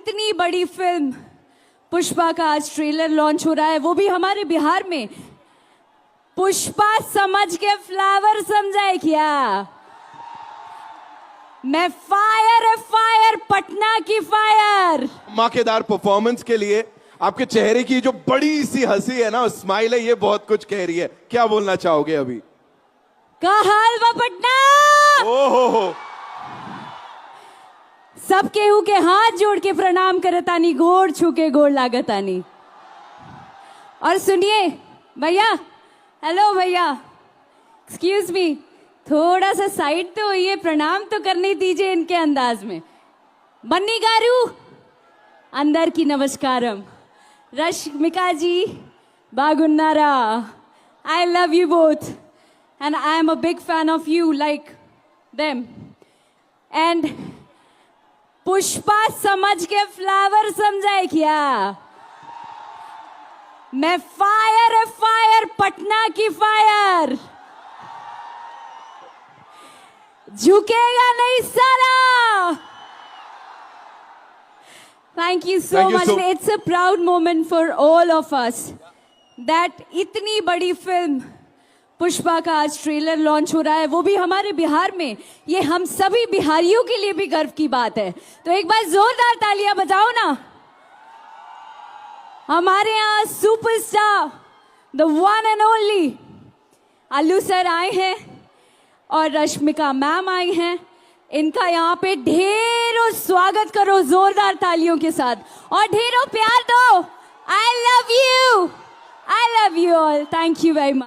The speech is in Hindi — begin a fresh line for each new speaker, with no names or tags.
इतनी बड़ी फिल्म पुष्पा का आज ट्रेलर लॉन्च हो रहा है, वो भी हमारे बिहार में। पुष्पा समझ के फ्लावर समझाए क्या? मैं फायर है फायर, पटना की फायर।
धमाकेदार परफॉर्मेंस के लिए आपके चेहरे की जो बड़ी सी हंसी है ना, स्माइल है, ये बहुत कुछ कह रही है। क्या बोलना चाहोगे अभी?
का हाल बा पटना?
ओहो,
सब केहू के हाथ जोड़ के प्रणाम करतानी, गोड़ छू के गोड़ लागतानी। और सुनिए भैया, हेलो भैया, एक्सक्यूज मी, थोड़ा सा साइड तो होइए, प्रणाम तो करने दीजिए इनके अंदाज में। बन्नी गारू, अंदर की नमस्कारम। रश्मिका जी, बागुन्नारा, I love you both and I am a big fan of you like them. And Pushpa समझ के फ्लावर समझाए क्या? मैं फायर है फायर, पटना की फायर। झुकेगा नहीं सारा। Thank you so much. It's a proud moment for all of us that इतनी बड़ी फिल्म पुष्पा का आज ट्रेलर लॉन्च हो रहा है, वो भी हमारे बिहार में। ये हम सभी बिहारियों के लिए भी गर्व की बात है। तो एक बार जोरदार तालियां बजाओ ना। हमारे यहाँ superstar, the one and only आलू सर आए हैं और रश्मिका मैम आई हैं। इनका यहाँ पे ढेरों स्वागत करो जोरदार तालियों के साथ और ढेरों प्यार दो। आई love you all. Thank you very much.